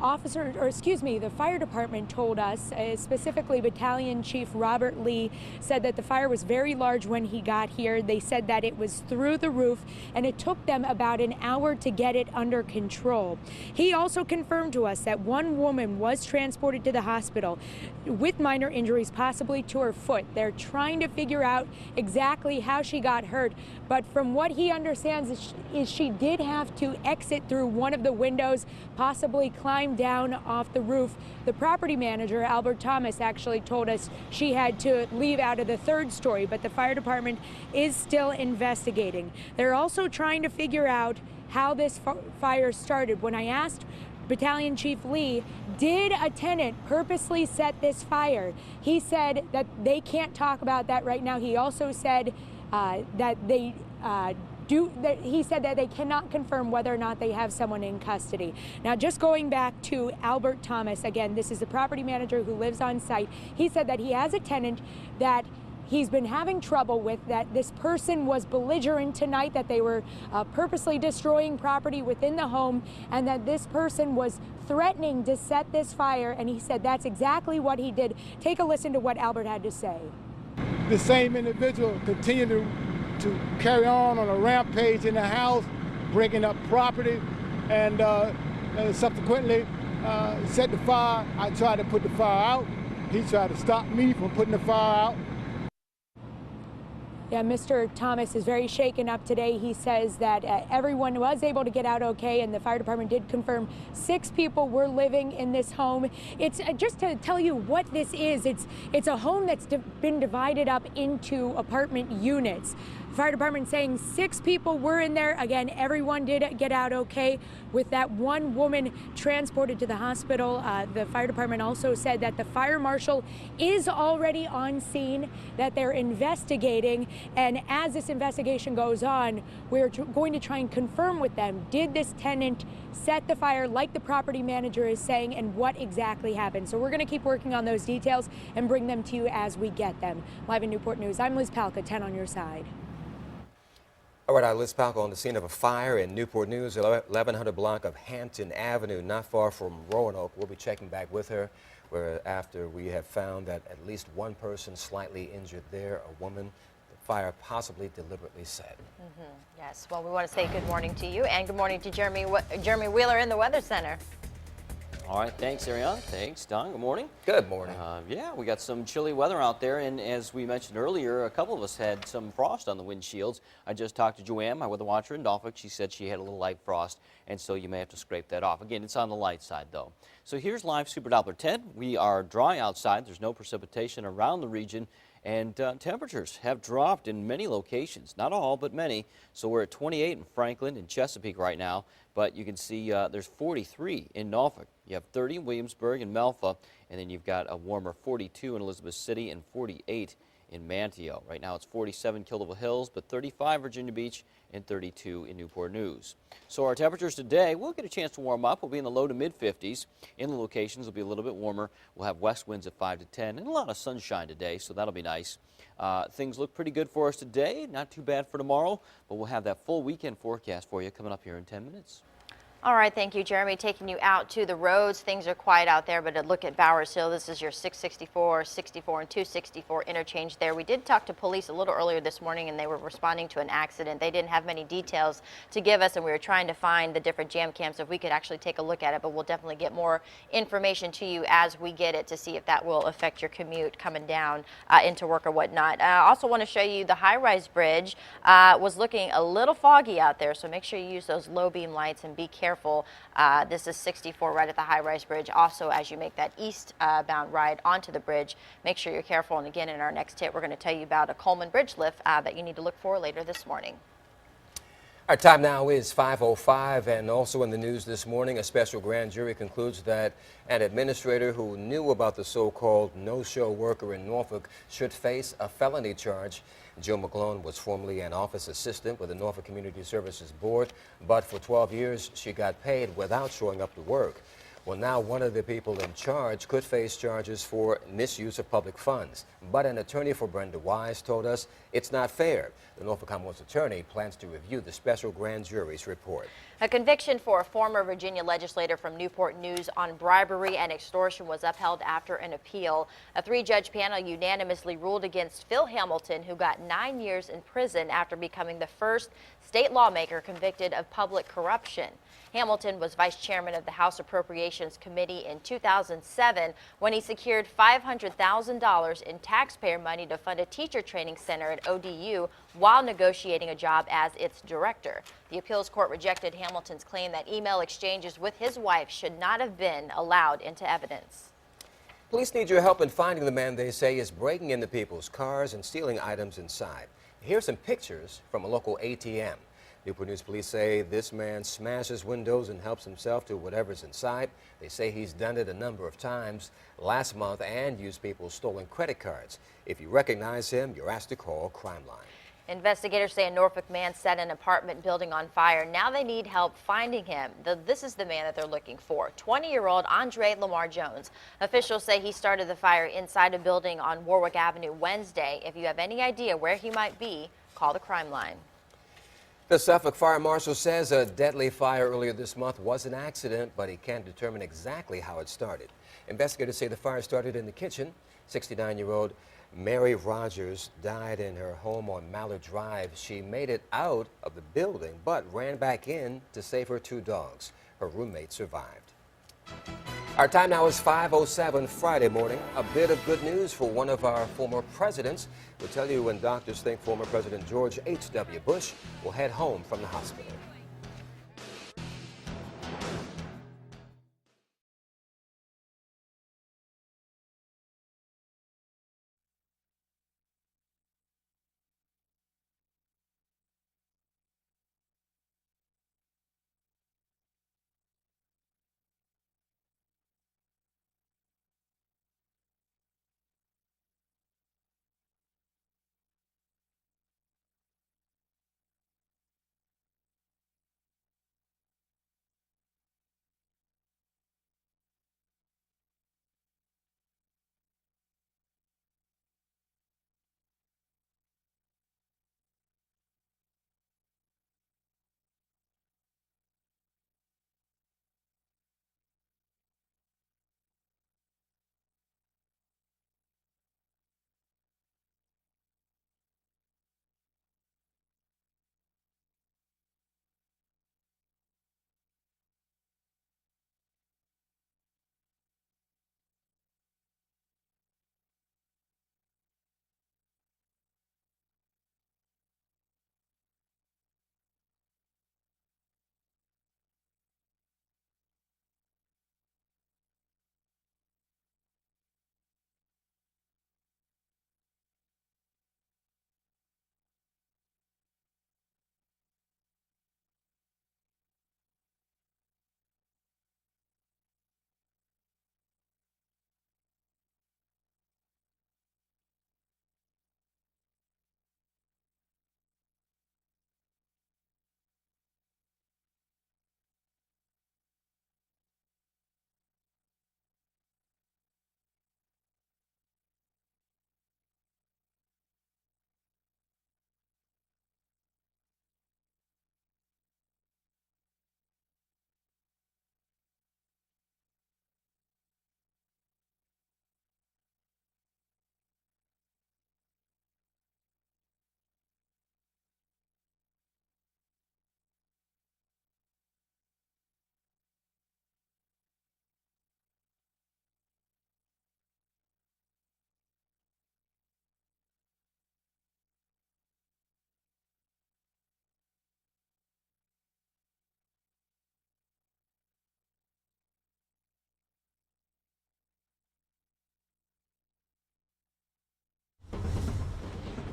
the fire department told us, specifically Battalion Chief Robert Lee, said that the fire was very large when he got here. They said that it was through the roof and it took them about an hour to get it under control. He also confirmed to us that one woman was transported to the hospital with minor injuries, possibly to her foot. They're trying to figure out exactly how she got hurt, but from what he understands is she did have to exit through one of the windows, possibly climb down off the roof. The property manager, Albert Thomas, actually told us she had to leave out of the third story, but the fire department is still investigating. They're also trying to figure out how this fire started. When I asked Battalion Chief Lee, did a tenant purposely set this fire? He said that they can't talk about that right now. He also said that they he said that they cannot confirm whether or not they have someone in custody. Now, just going back to Albert Thomas, again, this is the property manager who lives on site. He said that he has a tenant that he's been having trouble with, that this person was belligerent tonight, that they were purposely destroying property within the home, and that this person was threatening to set this fire, and he said that's exactly what he did. Take a listen to what Albert had to say. The same individual continued to carry on a rampage in the house, breaking up property, and subsequently set the fire. I tried to put the fire out. He tried to stop me from putting the fire out. Yeah, Mr. Thomas is very shaken up today. He says that everyone was able to get out okay, and the fire department did confirm 6 people were living in this home. It's just to tell you what this is, it's a home that's been divided up into apartment units. Fire department saying 6 people were in there. Again, everyone did get out okay, with that one woman transported to the hospital. The fire department also said that the fire marshal is already on scene, that they're investigating, and as this investigation goes on, we're going to try and confirm with them, did this tenant set the fire like the property manager is saying, and what exactly happened. So we're going to keep working on those details and bring them to you as we get them. Live in Newport News, I'm Liz Palka, 10 on your side. All right, Liz Palka on the scene of a fire in Newport News, 1100 block of Hampton Avenue, not far from Roanoke. We'll be checking back with her after we have found that at least one person slightly injured there, a woman. The fire possibly deliberately set. Yes, well, we want to say good morning to you, and good morning to Jeremy Wheeler in the Weather Center. All right, thanks, Ariane. Thanks, Don. Good morning. Good morning. Yeah, we got some chilly weather out there, and as we mentioned earlier, a couple of us had some frost on the windshields. I just talked to Joanne, my weather watcher in Norfolk. She said she had a little light frost, and so you may have to scrape that off. Again, it's on the light side, though. So here's live Super Doppler 10. We are dry outside. There's no precipitation around the region, and temperatures have dropped in many locations. Not all, but many. So we're at 28 in Franklin and Chesapeake right now, but you can see there's 43 in Norfolk. You have 30 in Williamsburg and Melfa, and then you've got a warmer 42 in Elizabeth City and 48 in Manteo. Right now it's 47 Killable Hills, but 35 Virginia Beach and 32 in Newport News. So our temperatures today, we'll get a chance to warm up. We'll be in the low to mid 50s. In the locations, will be a little bit warmer. We'll have west winds at 5 to 10 and a lot of sunshine today, so that'll be nice. Things look pretty good for us today. Not too bad for tomorrow, but we'll have that full weekend forecast for you coming up here in 10 minutes. All right, thank you, Jeremy. Taking you out to the roads. Things are quiet out there, but a look at Bowers Hill. This is your 664, 64, and 264 interchange there. We did talk to police a little earlier this morning, and they were responding to an accident. They didn't have many details to give us, and we were trying to find the different jam cams if we could actually take a look at it, but we'll definitely get more information to you as we get it to see if that will affect your commute coming down into work or whatnot. I also want to show you the high-rise bridge was looking a little foggy out there, so make sure you use those low beam lights and be careful. This is 64 right at the high-rise bridge. Also, as you make that eastbound ride onto the bridge, make sure you're careful. And again, in our next hit, we're going to tell you about a Coleman Bridge lift that you need to look for later this morning. Our time now is 5:05, and also in the news this morning, a special grand jury concludes that an administrator who knew about the so-called no-show worker in Norfolk should face a felony charge. Jill McClone was formerly an office assistant with the Norfolk Community Services Board, but for 12 years she got paid without showing up to work. Well, now one of the people in charge could face charges for misuse of public funds. But an attorney for Brenda Wise told us it's not fair. The Norfolk Commonwealth's attorney plans to review the special grand jury's report. A conviction for a former Virginia legislator from Newport News on bribery and extortion was upheld after an appeal. A 3-judge panel unanimously ruled against Phil Hamilton, who got 9 years in prison after becoming the first state lawmaker convicted of public corruption. Hamilton was vice chairman of the House Appropriations Committee in 2007 when he secured $500,000 in taxpayer money to fund a teacher training center at ODU while negotiating a job as its director. The appeals court rejected Hamilton's claim that email exchanges with his wife should not have been allowed into evidence. Police need your help in finding the man they say is breaking into people's cars and stealing items inside. Here's some pictures from a local ATM. Newport News police say this man smashes windows and helps himself to whatever's inside. They say he's done it a number of times last month and used people's stolen credit cards. If you recognize him, you're asked to call Crime Line. Investigators say a Norfolk man set an apartment building on fire. Now they need help finding him. This is the man that they're looking for, 20-year-old Andre Lamar Jones. Officials say he started the fire inside a building on Warwick Avenue Wednesday. If you have any idea where he might be, call the Crime Line. The Suffolk Fire Marshal says a deadly fire earlier this month was an accident, but he can't determine exactly how it started. Investigators say the fire started in the kitchen. 69-year-old Mary Rogers died in her home on Mallard Drive. She made it out of the building, but ran back in to save her 2 dogs. Her roommate survived. Our time now is 5:07 Friday morning. A bit of good news for one of our former presidents. We'll tell you when doctors think former President George H.W. Bush will head home from the hospital.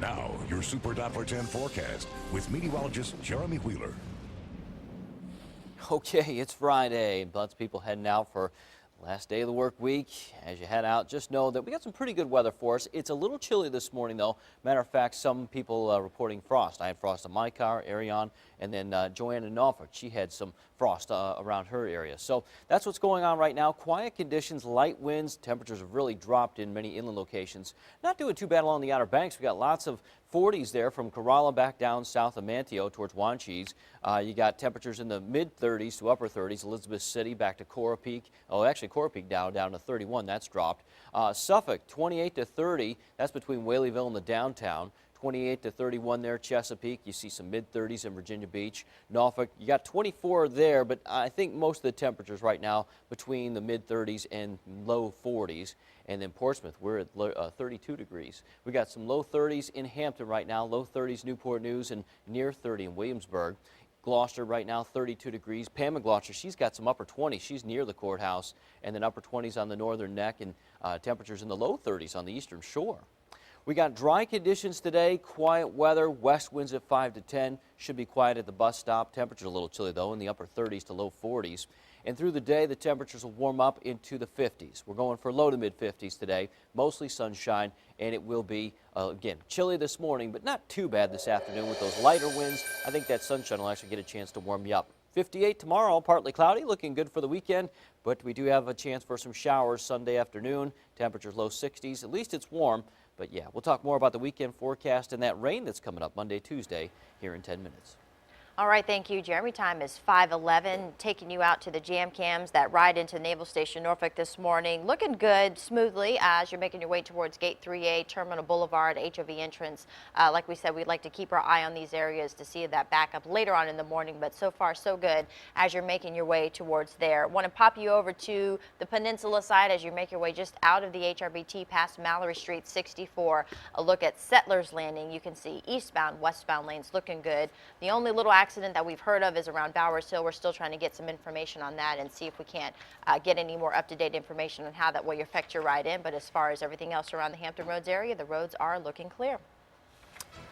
Now, your Super Doppler 10 forecast with meteorologist Jeremy Wheeler. Okay, it's Friday. Lots of people heading out for Last day of the work week. As you head out, just know that we got some pretty good weather for us. It's a little chilly this morning, though. Matter of fact, some people reporting frost. I had frost in my car, Ariane, and then Joanne in Norfolk. She had some frost around her area. So that's what's going on right now. Quiet conditions, light winds. Temperatures have really dropped in many inland locations. Not doing too bad along the Outer Banks. We got lots of 40s there from Corolla back down south of Manteo towards Wanchese. You got temperatures in the mid-30s to upper 30s. Elizabeth City back to Coral Peak. Oh, actually, Coral Peak down to 31. That's dropped. Suffolk, 28 to 30. That's between Whaleyville and the downtown. 28 to 31 there, Chesapeake. You see some mid-30s in Virginia Beach. Norfolk, you got 24 there, but I think most of the temperatures right now between the mid-30s and low 40s. And then Portsmouth, we're at 32 degrees. We got some low 30s in Hampton right now, low 30s Newport News, and near 30 in Williamsburg. Gloucester right now, 32 degrees. Pam in Gloucester, she's got some upper 20s. She's near the courthouse, and then upper 20s on the northern neck, and temperatures in the low 30s on the eastern shore. We got dry conditions today, quiet weather, west winds at 5 to 10. Should be quiet at the bus stop. Temperatures a little chilly, though, in the upper 30s to low 40s. And through the day, the temperatures will warm up into the 50s. We're going for low to mid 50s today, mostly sunshine, and it will be, again, chilly this morning, but not too bad this afternoon with those lighter winds. I think that sunshine will actually get a chance to warm you up. 58 tomorrow, partly cloudy, looking good for the weekend, but we do have a chance for some showers Sunday afternoon. Temperatures low 60s. At least it's warm. But yeah, we'll talk more about the weekend forecast and that rain that's coming up Monday, Tuesday here in 10 minutes. All right, thank you, Jeremy. Time is 5:11, taking you out to the jam cams that ride into Naval Station Norfolk this morning. Looking good, smoothly, as you're making your way towards Gate 3A, Terminal Boulevard, HOV entrance. Like we said, we'd like to keep our eye on these areas to see that backup later on in the morning, but so far so good as you're making your way towards there. Want to pop you over to the peninsula side as you make your way just out of the HRBT past Mallory Street 64. A look at Settlers Landing. You can see eastbound, westbound lanes looking good. The only little accident that we've heard of is around Bowers Hill. We're still trying to get some information on that and see if we can't get any more up-to-date information on how that will affect your ride in. But as far as everything else around the Hampton Roads area, the roads are looking clear.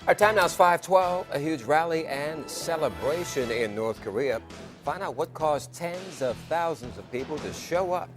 Our time now is 5:12. A huge rally and celebration in North Korea. Find out what caused tens of thousands of people to show up.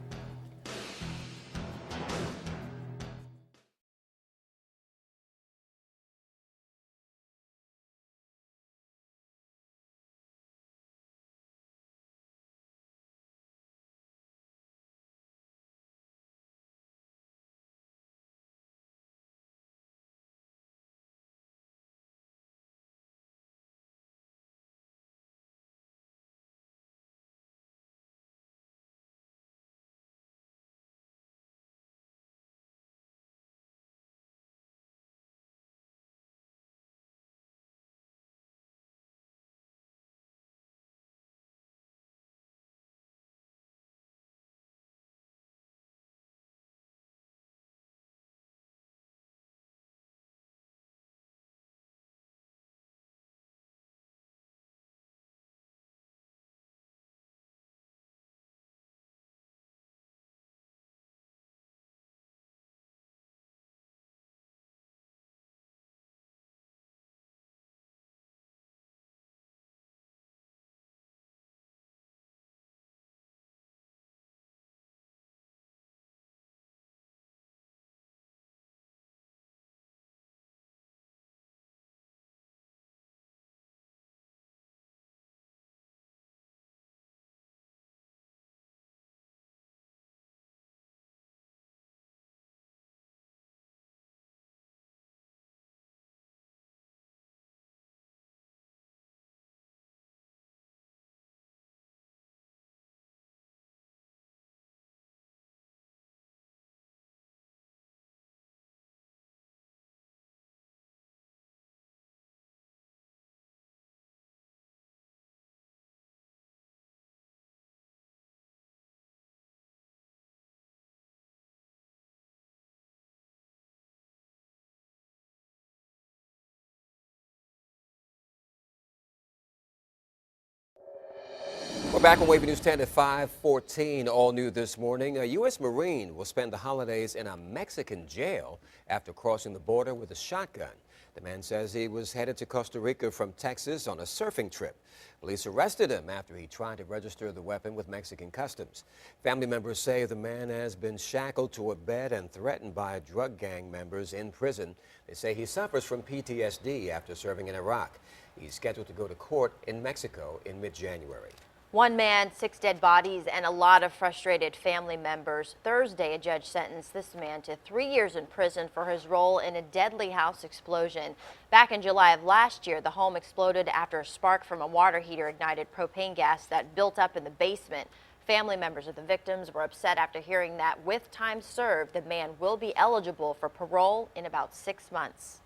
We're back on Wavy News 10 at 5:14. All new this morning. A U.S. Marine will spend the holidays in a Mexican jail after crossing the border with a shotgun. The man says he was headed to Costa Rica from Texas on a surfing trip. Police arrested him after he tried to register the weapon with Mexican customs. Family members say the man has been shackled to a bed and threatened by drug gang members in prison. They say he suffers from PTSD after serving in Iraq. He's scheduled to go to court in Mexico in mid-January. One man, 6 dead bodies, and a lot of frustrated family members. Thursday, a judge sentenced this man to 3 years in prison for his role in a deadly house explosion. Back in July of last year, the home exploded after a spark from a water heater ignited propane gas that built up in the basement. Family members of the victims were upset after hearing that with time served, the man will be eligible for parole in about 6 months.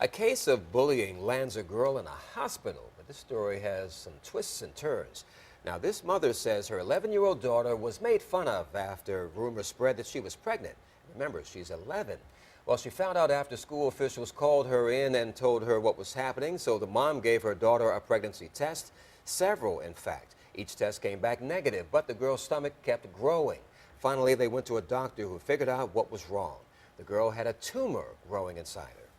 A case of bullying lands a girl in a hospital, but this story has some twists and turns. Now, this mother says her 11-year-old daughter was made fun of after rumors spread that she was pregnant. Remember, she's 11. Well, she found out after school officials called her in and told her what was happening, so the mom gave her daughter a pregnancy test, several, in fact. Each test came back negative, but the girl's stomach kept growing. Finally, they went to a doctor who figured out what was wrong. The girl had a tumor growing inside her.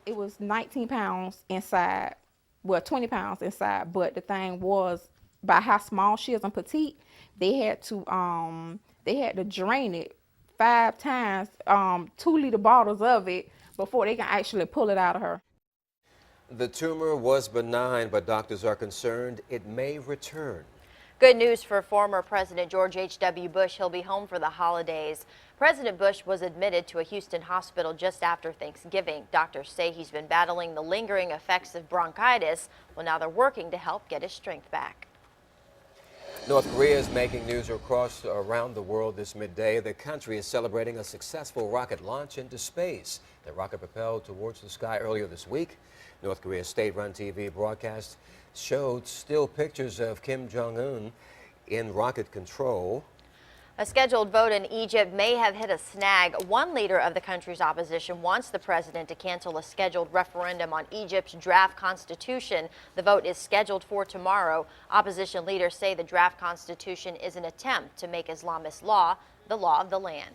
It was 19 pounds inside, well, 20 pounds inside, but the thing was, by how small she is and petite, they had to drain it 5 times, 2-liter bottles of it before they can actually pull it out of her. The tumor was benign, but doctors are concerned it may return. Good news for former President George H.W. Bush. He'll be home for the holidays. President Bush was admitted to a Houston hospital just after Thanksgiving. Doctors say he's been battling the lingering effects of bronchitis. Well, now they're working to help get his strength back. North Korea is making news around the world this midday. The country is celebrating a successful rocket launch into space. The rocket propelled towards the sky earlier this week. North Korea's state-run TV broadcast showed still pictures of Kim Jong-un in rocket control. A scheduled vote in Egypt may have hit a snag. One leader of the country's opposition wants the president to cancel a scheduled referendum on Egypt's draft constitution. The vote is scheduled for tomorrow. Opposition leaders say the draft constitution is an attempt to make Islamist law the law of the land.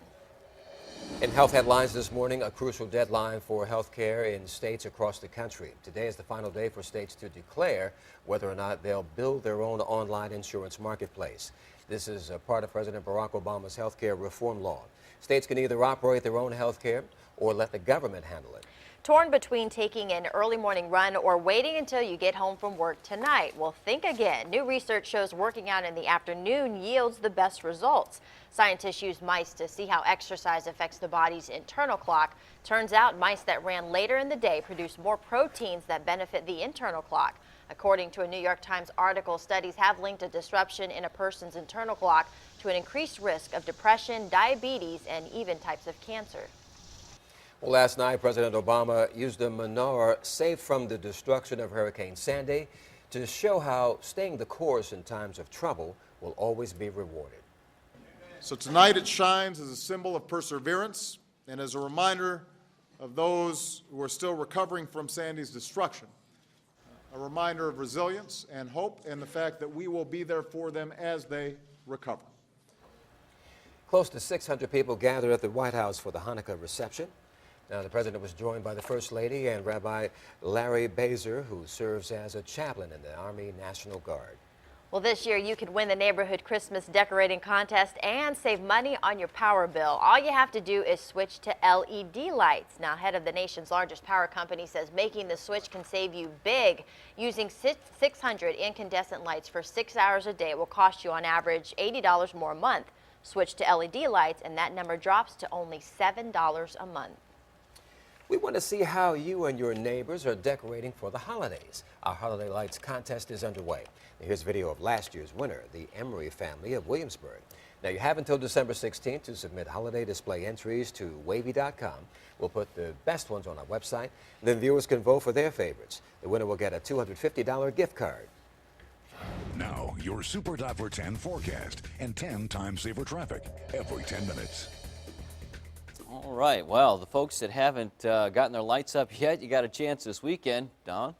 In health headlines this morning, a crucial deadline for health care in states across the country. Today is the final day for states to declare whether or not they'll build their own online insurance marketplace. This is a part of President Barack Obama's health care reform law. States can either operate their own health care or let the government handle it. Torn between taking an early morning run or waiting until you get home from work tonight? Well, think again. New research shows working out in the afternoon yields the best results. Scientists used mice to see how exercise affects the body's internal clock. Turns out mice that ran later in the day produce more proteins that benefit the internal clock. According to a New York Times article, studies have linked a disruption in a person's internal clock to an increased risk of depression, diabetes, and even types of cancer. Well, last night, President Obama used a menorah saved from the destruction of Hurricane Sandy to show how staying the course in times of trouble will always be rewarded. So tonight it shines as a symbol of perseverance and as a reminder of those who are still recovering from Sandy's destruction. A reminder of resilience and hope and the fact that we will be there for them as they recover. Close to 600 people gathered at the White House for the Hanukkah reception. Now, the president was joined by the First Lady and Rabbi Larry Bazer, who serves as a chaplain in the Army National Guard. Well, this year you could win the neighborhood Christmas decorating contest and save money on your power bill. All you have to do is switch to LED lights. Now, head of the nation's largest power company says making the switch can save you big. Using 600 incandescent lights for 6 hours a day will cost you on average $80 more a month. Switch to LED lights and that number drops to only $7 a month. We want to see how you and your neighbors are decorating for the holidays. Our Holiday Lights contest is underway. Now, here's a video of last year's winner, the Emery family of Williamsburg. Now, you have until December 16th to submit holiday display entries to wavy.com. We'll put the best ones on our website. Then viewers can vote for their favorites. The winner will get a $250 gift card. Now, your Super Doppler 10 forecast and 10 time-saver traffic every 10 minutes. All right, well, the folks that haven't gotten their lights up yet, you got a chance this weekend, Don.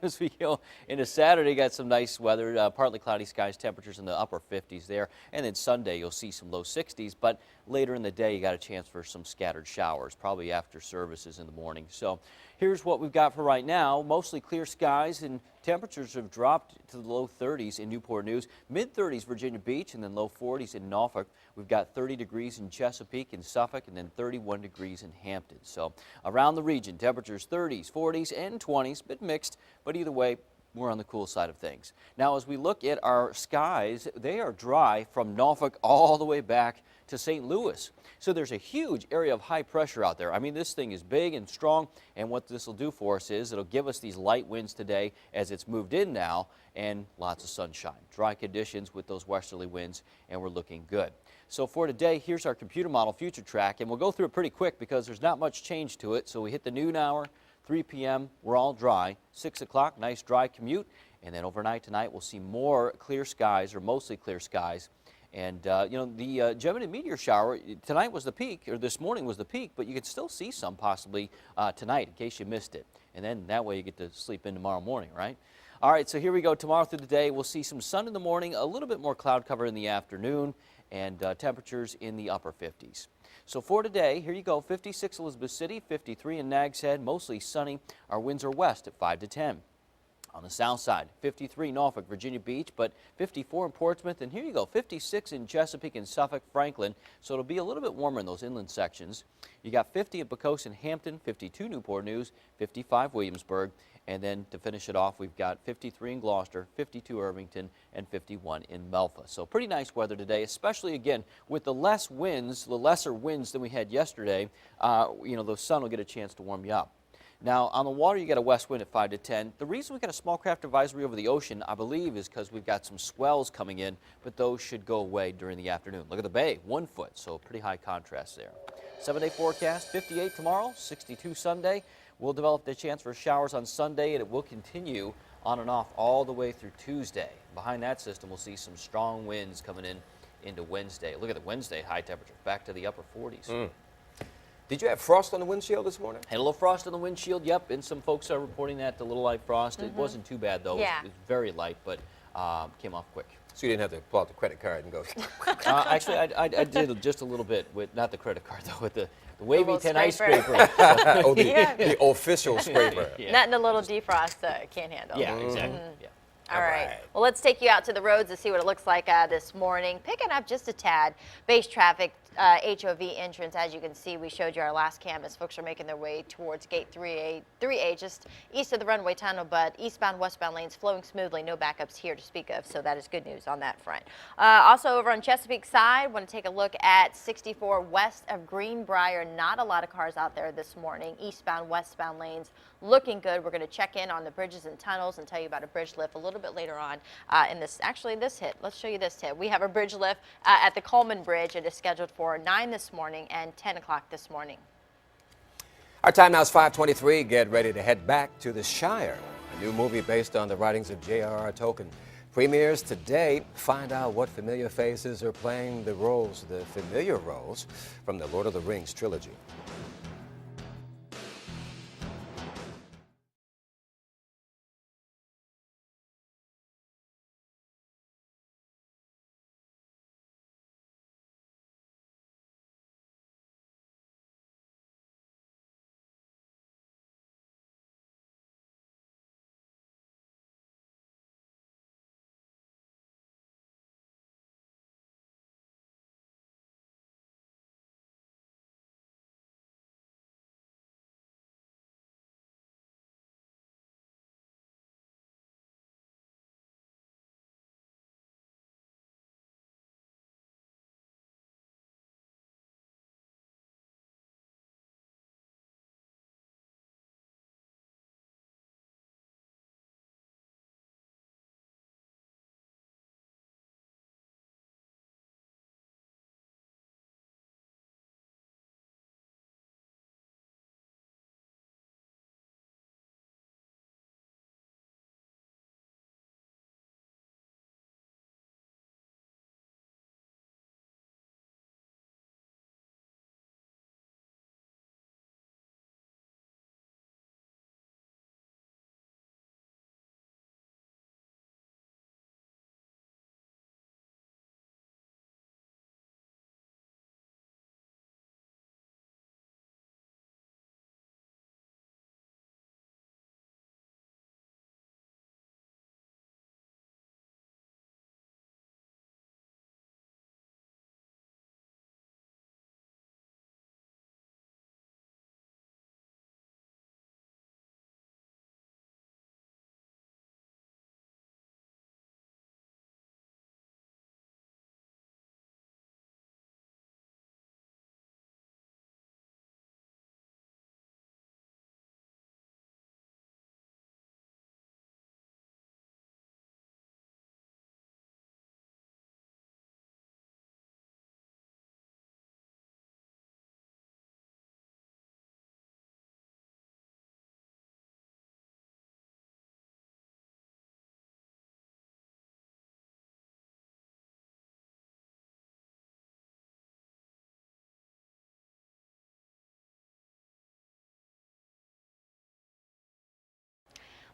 As we go into Saturday, got some nice weather, partly cloudy skies, temperatures in the upper 50s there. And then Sunday, you'll see some low 60s, but later in the day, you got a chance for some scattered showers, probably after services in the morning. So here's what we've got for right now. Mostly clear skies, and temperatures have dropped to the low 30s in Newport News, mid-30s Virginia Beach, and then low 40s in Norfolk. We've got 30 degrees in Chesapeake and Suffolk, and then 31 degrees in Hampton. So around the region, temperatures 30s, 40s, and 20s, bit mixed, but either way, we're on the cool side of things. Now, as we look at our skies, they are dry from Norfolk all the way back to St. Louis. So there's a huge area of high pressure out there. I mean, this thing is big and strong, and what this will do for us is it'll give us these light winds today as it's moved in now, and lots of sunshine. Dry conditions with those westerly winds, and we're looking good. So for today, here's our computer model future track, and we'll go through it pretty quick because there's not much change to it. So we hit the noon hour, 3 p.m., we're all dry. 6 o'clock, nice dry commute. And then overnight tonight, we'll see more clear skies, or mostly clear skies. And, you know, the Gemini meteor shower, tonight was the peak, or this morning was the peak, but you could still see some possibly tonight in case you missed it. And then that way you get to sleep in tomorrow morning, right? All right, so here we go. Tomorrow through the day, we'll see some sun in the morning, a little bit more cloud cover in the afternoon, and temperatures in the upper 50s. So for today, here you go, 56 Elizabeth City, 53 in Nags Head, mostly sunny. Our winds are west at 5 to 10. On the south side, 53 Norfolk, Virginia Beach, but 54 in Portsmouth. And here you go, 56 in Chesapeake and Suffolk, Franklin. So it'll be a little bit warmer in those inland sections. You got 50 at Pecos and Hampton, 52 Newport News, 55 Williamsburg. And then to finish it off, we've got 53 in Gloucester, 52 Irvington, and 51 in Melfa. So pretty nice weather today, especially again with the less winds, the lesser winds than we had yesterday. You know, the sun will get a chance to warm you up. Now, on the water, you got a west wind at 5 to 10. The reason we got a small craft advisory over the ocean, I believe, is because we've got some swells coming in, but those should go away during the afternoon. Look at the bay, 1 foot, so pretty high contrast there. 7-day forecast, 58 tomorrow, 62 Sunday. We'll develop the chance for showers on Sunday, and it will continue on and off all the way through Tuesday. Behind that system, we'll see some strong winds coming in into Wednesday. Look at the Wednesday high temperature, back to the upper 40s. Did you have frost on the windshield this morning? Had a little frost on the windshield, yep, and some folks are reporting that, the little light frost. It wasn't too bad, though. Yeah. It was very light, but came off quick. So you didn't have to pull out the credit card and go. Actually, I did just a little bit with, not the credit card, though, with the wavy 10 ice scraper. scraper. Oh, the official scraper. Yeah. Nothing a little defrost can't handle. Yeah, exactly. Yeah. All right. Well, let's take you out to the roads to see what it looks like this morning. Picking up just a tad. Base traffic, HOV entrance. As you can see, we showed you our last canvas. Folks are making their way towards gate 3A, just east of the runway tunnel, but eastbound, westbound lanes flowing smoothly. No backups here to speak of, so that is good news on that front. Also over on Chesapeake side, want to take a look at 64 west of Greenbrier. Not a lot of cars out there this morning. Eastbound, westbound lanes looking good. We're going to check in on the bridges and tunnels and tell you about a bridge lift a little bit later on in this. Actually, this hit. Let's show you this hit. We have a bridge lift at the Coleman Bridge. It is scheduled for 9 this morning and 10 o'clock this morning. Our time now is 5:23. Get ready to head back to the Shire. A new movie based on the writings of J.R.R. Tolkien premieres today. Find out what familiar faces are playing the familiar roles from the Lord of the Rings trilogy.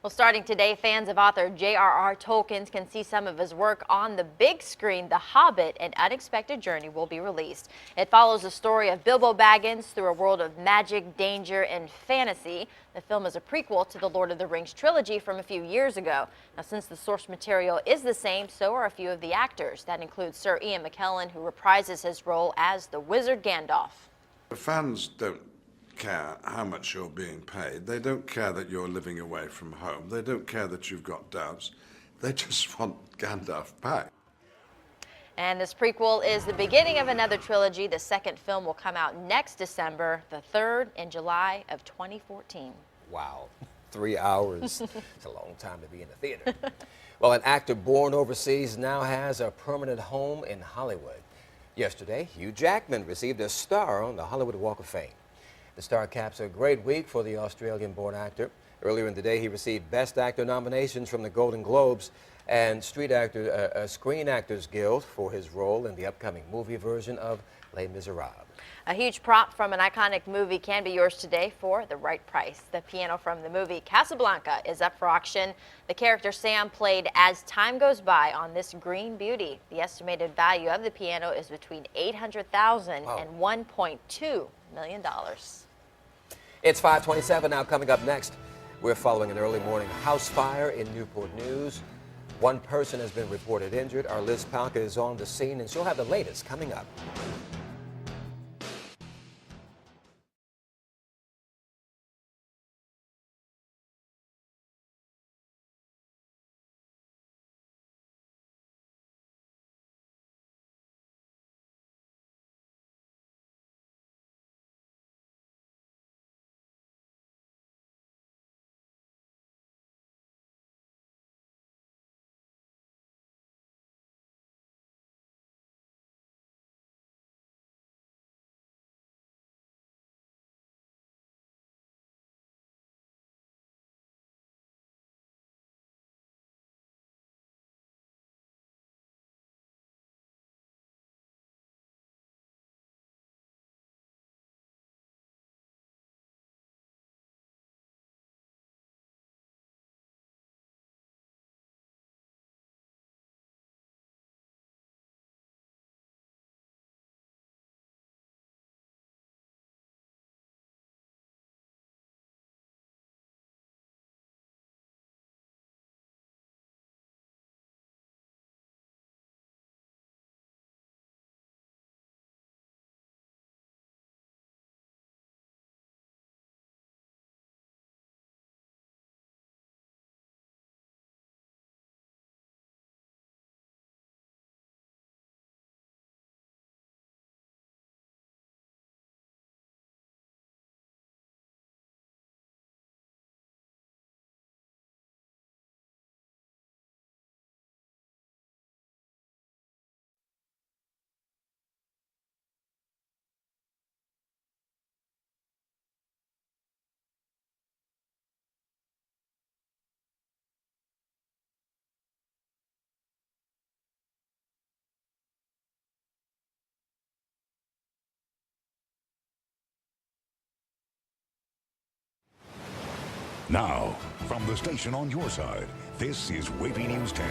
Well, starting today, fans of author J.R.R. Tolkien can see some of his work on the big screen. The Hobbit, An Unexpected Journey will be released. It follows the story of Bilbo Baggins through a world of magic, danger, and fantasy. The film is a prequel to the Lord of the Rings trilogy from a few years ago. Now, since the source material is the same, so are a few of the actors. That includes Sir Ian McKellen, who reprises his role as the Wizard Gandalf. The fans don't care how much you're being paid. They don't care that you're living away from home. They don't care that you've got doubts. They just want Gandalf back. And this prequel is the beginning of another trilogy. The second film will come out next December, the third in July of 2014. Wow, 3 hours. It's a long time to be in the theater. Well, an actor born overseas now has a permanent home in Hollywood. Yesterday, Hugh Jackman received a star on the Hollywood Walk of Fame. The star caps a great week for the Australian-born actor. Earlier in the day, he received Best Actor nominations from the Golden Globes and Screen Actors Guild for his role in the upcoming movie version of Les Miserables. A huge prop from an iconic movie can be yours today for the right price. The piano from the movie Casablanca is up for auction. The character Sam played as time goes by on this green beauty. The estimated value of the piano is between $800,000 and $1.2 million. It's 5:27 now. Coming up next, we're following an early morning house fire in Newport News. One person has been reported injured. Our Liz Palka is on the scene, and she'll have the latest coming up. Now, from the station on your side, this is Wavy News 10.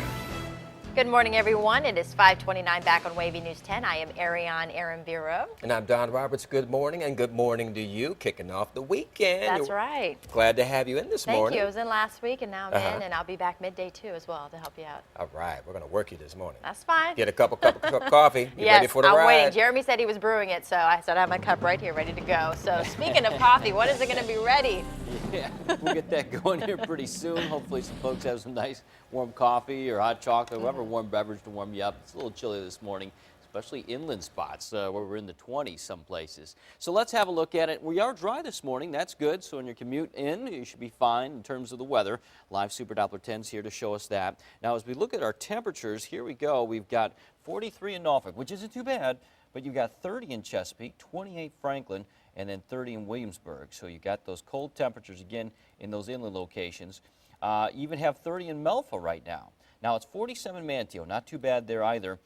Good morning, everyone. It is 5:29 back on Wavy News 10. I am Ariane Aramviro. And I'm Don Roberts. Good morning, and good morning to you, kicking off the weekend. That's right. Glad to have you in this morning. Thank you. I was in last week, and now I'm in, and I'll be back midday, too, as well, to help you out. All right. We're going to work you this morning. That's fine. Get a cup of coffee. You Yes, ready for the I'm ride? waiting. Jeremy said he was brewing it, so I said I have my cup right here, ready to go. So speaking of coffee, when is it going to be ready? Yeah, we'll get that going here pretty soon. Hopefully some folks have some nice warm coffee or hot chocolate, whatever warm beverage to warm you up. It's a little chilly this morning, especially inland spots where we're in the 20s some places. So let's have a look at it. We are dry this morning. That's good. So on your commute in, you should be fine in terms of the weather. Live Super Doppler 10's here to show us that. Now, as we look at our temperatures, here we go. We've got 43 in Norfolk, which isn't too bad, but you've got 30 in Chesapeake, 28 Franklin, and then 30 in Williamsburg. So you got those cold temperatures again in those inland locations. You even have 30 in Melfa right now. Now it's 47 in Manteo, not too bad there either.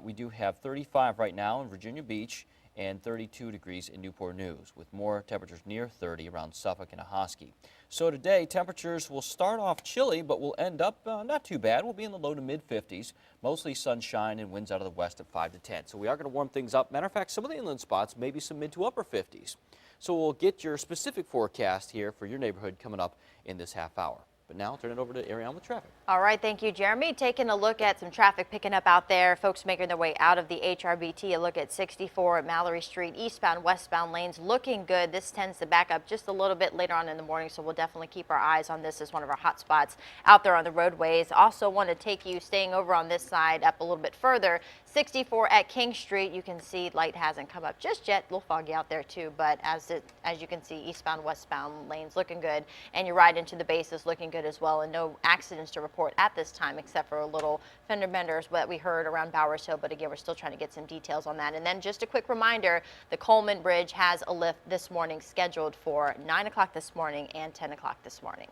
We do have 35 right now in Virginia Beach and 32 degrees in Newport News, with more temperatures near 30 around Suffolk and Ahoskie. So today, temperatures will start off chilly, but will end up not too bad. We'll be in the low to mid 50s, mostly sunshine and winds out of the west at 5 to 10. So we are going to warm things up. Matter of fact, some of the inland spots, maybe some mid to upper 50s. So we'll get your specific forecast here for your neighborhood coming up in this half hour. But now I'll turn it over to Ariane with traffic. All right, thank you, Jeremy. Taking a look at some traffic picking up out there. Folks making their way out of the HRBT. A look at 64 at Mallory Street, eastbound, westbound lanes looking good. This tends to back up just a little bit later on in the morning, so we'll definitely keep our eyes on this as one of our hot spots out there on the roadways. Also want to take you staying over on this side up a little bit further. 64 at King Street. You can see light hasn't come up just yet. A little foggy out there too, but as you can see, eastbound, westbound lanes looking good, and your ride into the base is looking good as well, and no accidents to report at this time except for a little fender benders that we heard around Bowers Hill, but again, we're still trying to get some details on that. And then just a quick reminder, the Coleman Bridge has a lift this morning scheduled for 9 o'clock this morning and 10 o'clock this morning.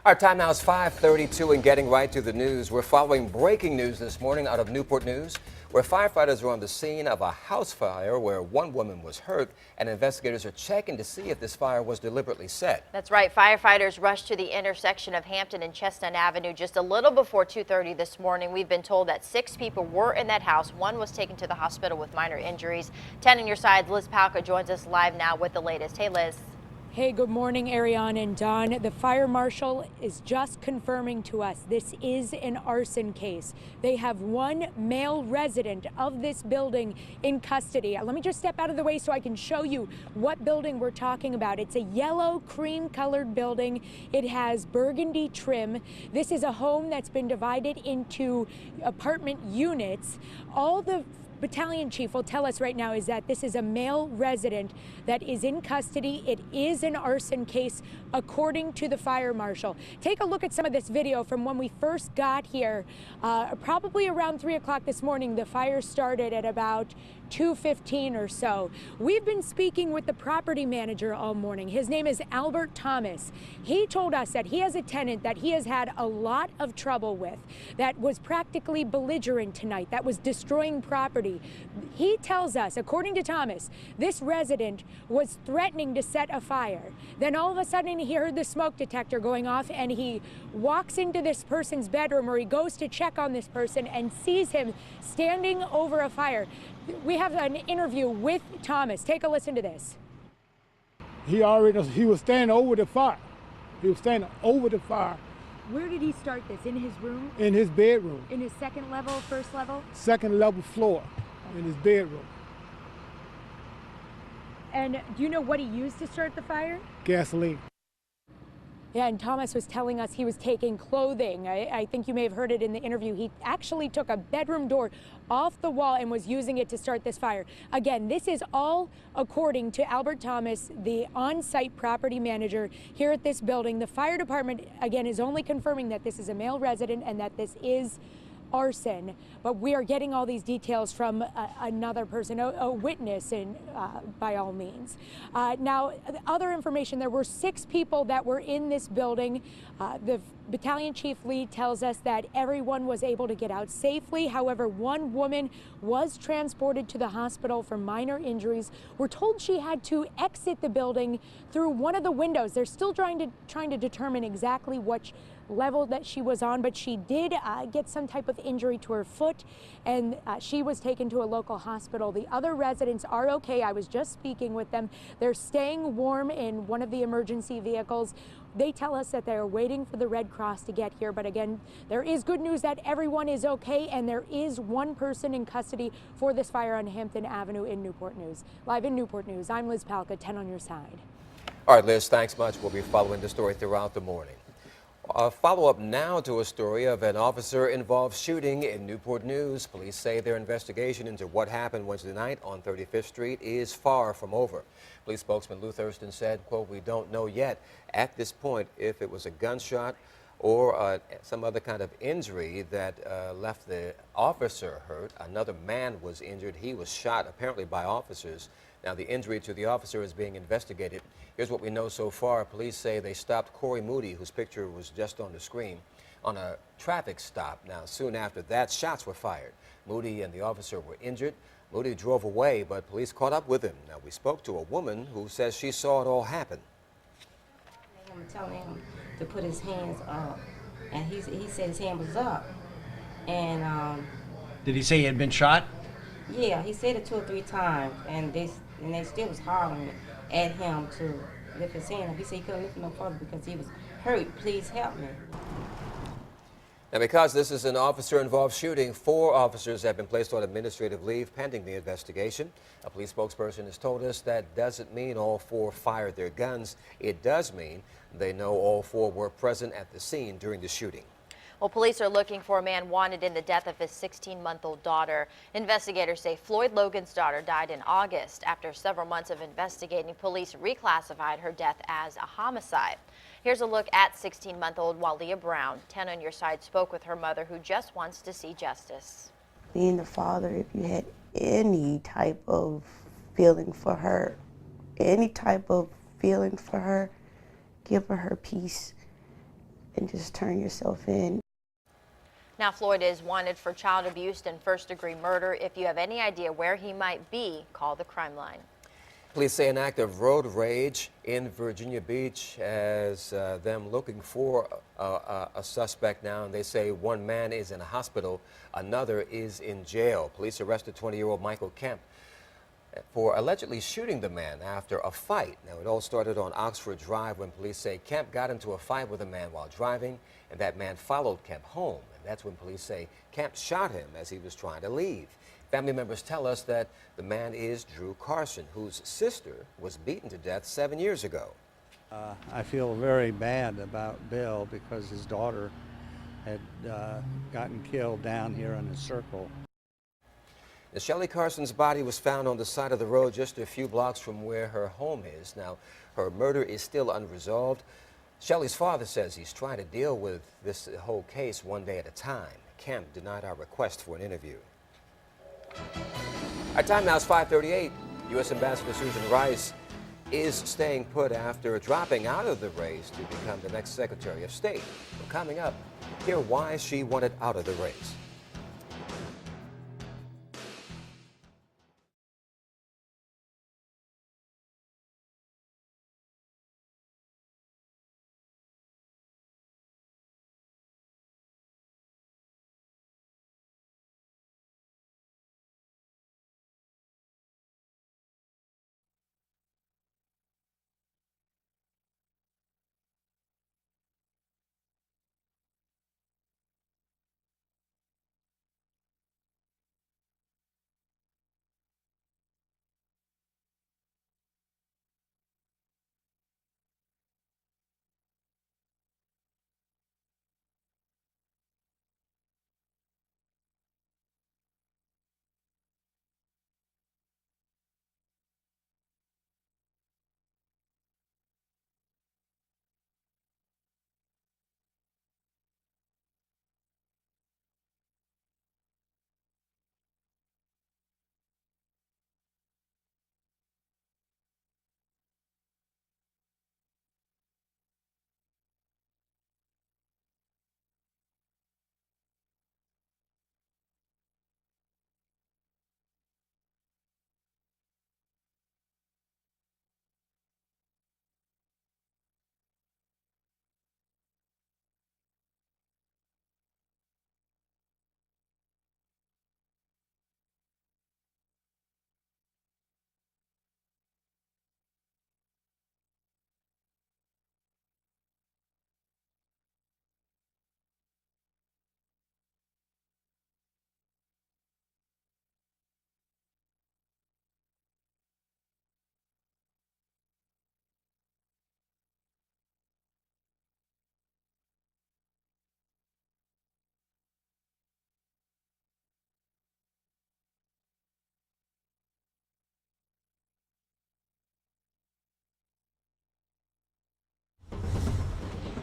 Our time now is 5:32 and getting right to the news. We're following breaking news this morning out of Newport News, where firefighters are on the scene of a house fire where one woman was hurt, and investigators are checking to see if this fire was deliberately set. That's right. Firefighters rushed to the intersection of Hampton and Chestnut Avenue just a little before 2:30 this morning. We've been told that 6 people were in that house. One was taken to the hospital with minor injuries. 10 on your side, Liz Palka joins us live now with the latest. Hey, Liz. Hey, good morning, Ariane and Don. The fire marshal is just confirming to us this is an arson case. They have one male resident of this building in custody. Let me just step out of the way so I can show you what building we're talking about. It's a yellow cream colored building. It has burgundy trim. This is a home that's been divided into apartment units. All the battalion chief will tell us right now is that this is a male resident that is in custody. It is an arson case, according to the fire marshal. Take a look at some of this video from when we first got here, probably around 3 o'clock this morning. The fire started at about 2:15 or so. We've been speaking with the property manager all morning. His name is Albert Thomas. He told us that he has a tenant that he has had a lot of trouble with, that was practically belligerent tonight, that was destroying property. He tells us, according to Thomas, this resident was threatening to set a fire. Then all of a sudden he heard the smoke detector going off, and he walks into this person's bedroom, or he goes to check on this person and sees him standing over a fire. We have an interview with Thomas. Take a listen to this. He was standing over the fire. He was standing over the fire. Where did he start this? In his room? In his bedroom. In his second level, first level? Second level floor in his bedroom. And do you know what he used to start the fire? Gasoline. Yeah, and Thomas was telling us he was taking clothing. I think you may have heard it in the interview. He actually took a bedroom door off the wall and was using it to start this fire. Again, this is all according to Albert Thomas, the on-site property manager here at this building. The fire department, again, is only confirming that this is a male resident and that this is arson, but we are getting all these details from another person, a witness, and by all means. Now, other information, there were 6 people that were in this building. The Battalion Chief Lee tells us that everyone was able to get out safely. However, one woman was transported to the hospital for minor injuries. We're told she had to exit the building through one of the windows. They're still trying to determine exactly which level that she was on, but she did get some type of injury to her foot, and she was taken to a local hospital. The other residents are okay. I was just speaking with them. They're staying warm in one of the emergency vehicles. They tell us that they're waiting for the Red Cross to get here, but again, there is good news that everyone is okay, and there is one person in custody for this fire on Hampton Avenue in Newport News. Live in Newport News, I'm Liz Palka, 10 on your side. All right, Liz, thanks much. We'll be following the story throughout the morning. A follow-up now to a story of an officer-involved shooting in Newport News. Police say their investigation into what happened Wednesday night on 35th Street is far from over. Police spokesman Lou Thurston said, quote, "We don't know yet at this point if it was a gunshot or some other kind of injury that left the officer hurt. Another man was injured. He was shot, apparently by officers. Now, the injury to the officer is being investigated. Here's what we know so far. Police say they stopped Corey Moody, whose picture was just on the screen, on a traffic stop. Now, soon after that, shots were fired. Moody and the officer were injured. Moody drove away, but police caught up with him. Now, we spoke to a woman who says she saw it all happen. I'm telling him to put his hands up, and he said his hand was up. And Did he say he had been shot? yeah, he said it 2 or 3 times, and they still was hollering at him to lift his hand up. He said he couldn't lift it no further because he was hurt. Please help me. Now, because this is an officer-involved shooting, 4 officers have been placed on administrative leave pending the investigation. A police spokesperson has told us that doesn't mean all 4 fired their guns. It does mean they know all 4 were present at the scene during the shooting. Well, police are looking for a man wanted in the death of his 16-month-old daughter. Investigators say Floyd Logan's daughter died in August. After several months of investigating, police reclassified her death as a homicide. Here's a look at 16-month-old Walia Brown. 10 on Your Side spoke with her mother, who just wants to see justice. Being the father, if you had any type of feeling for her, give her peace and just turn yourself in. Now, Floyd is wanted for child abuse and first-degree murder. If you have any idea where he might be, call the crime line. Police say an act of road rage in Virginia Beach has them looking for a suspect now, and they say one man is in a hospital, another is in jail. Police arrested 20-year-old Michael Kemp for allegedly shooting the man after a fight. Now, it all started on Oxford Drive when police say Kemp got into a fight with a man while driving, and that man followed Kemp home. And that's when police say Kemp shot him as he was trying to leave. Family members tell us that the man is Drew Carson, whose sister was beaten to death 7 years ago. I feel very bad about Bill because his daughter had gotten killed down here in the circle. Now, Shelley Carson's body was found on the side of the road just a few blocks from where her home is. Now, her murder is still unresolved. Shelley's father says he's trying to deal with this whole case one day at a time. Kemp denied our request for an interview. Our time now is 5:38. U.S. Ambassador Susan Rice is staying put after dropping out of the race to become the next Secretary of State. Well, coming up, hear why she wanted out of the race.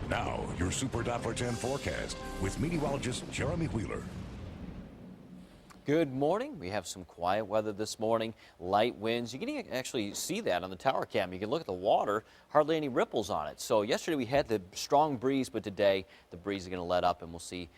Now, your Super Doppler 10 forecast with meteorologist Jeremy Wheeler. Good morning. We have some quiet weather this morning, light winds. You can actually see that on the tower cam. You can look at the water, hardly any ripples on it. So yesterday we had the strong breeze, but today the breeze is going to let up and we'll see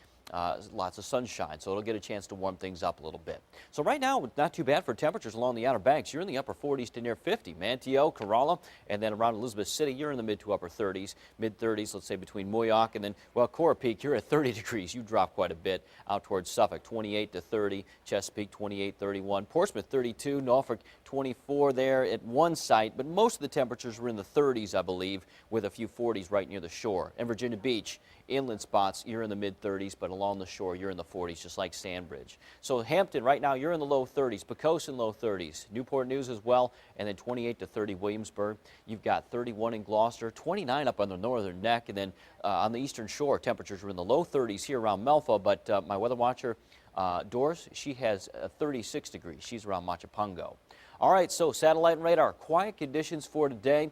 lots of sunshine, so it'll get a chance to warm things up a little bit. So right now, not too bad for temperatures along the Outer Banks. You're in the upper 40s to near 50. Manteo, Corolla, and then around Elizabeth City, you're in the mid to upper 30s. Mid-30s, let's say between Moyock and then, well, Cora Peak, you're at 30 degrees. You drop quite a bit out towards Suffolk, 28 to 30. Chesapeake, 28, 31. Portsmouth, 32. Norfolk, 24 there at one site, but most of the temperatures were in the 30s, I believe, with a few 40s right near the shore. And Virginia Beach, inland spots, you're in the mid-30s, but along the shore, you're in the 40s, just like Sandbridge. So Hampton, right now, you're in the low 30s. Pocosin, low 30s. Newport News as well, and then 28 to 30 Williamsburg. You've got 31 in Gloucester, 29 up on the northern neck, and then on the eastern shore, temperatures are in the low 30s here around Melfa, but my weather watcher, Doris, she has 36 degrees. She's around Machapungo. All right, so satellite and radar, quiet conditions for today.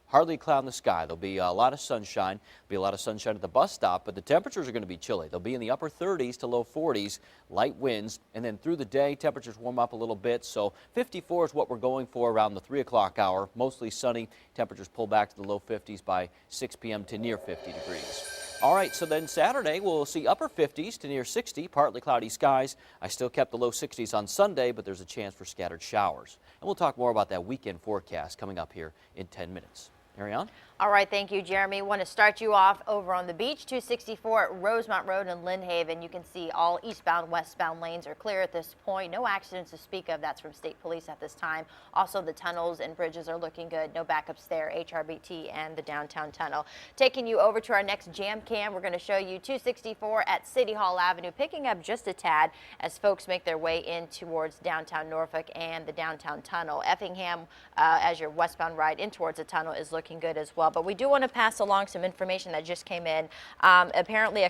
Hardly a cloud in the sky. There'll be a lot of sunshine. There'll be a lot of sunshine at the bus stop, but the temperatures are going to be chilly. They'll be in the upper 30s to low 40s, light winds, and then through the day, temperatures warm up a little bit. So 54 is what we're going for around the 3 o'clock hour. Mostly sunny. Temperatures pull back to the low 50s by 6 p.m. to near 50 degrees. All right, so then Saturday we'll see upper 50s to near 60, partly cloudy skies. I still kept the low 60s on Sunday, but there's a chance for scattered showers. And we'll talk more about that weekend forecast coming up here in 10 minutes. Marianne? All right, thank you, Jeremy. Want to start you off over on the beach, 264 at Rosemont Road in Lynn Haven. You can see all eastbound, westbound lanes are clear at this point. No accidents to speak of. That's from State Police at this time. Also, the tunnels and bridges are looking good. No backups there, HRBT and the downtown tunnel. Taking you over to our next jam cam, we're going to show you 264 at City Hall Avenue, picking up just a tad as folks make their way in towards downtown Norfolk and the downtown tunnel. Effingham, as your westbound ride in towards the tunnel, is looking good as well. But we do want to pass along some information that just came in. Apparently a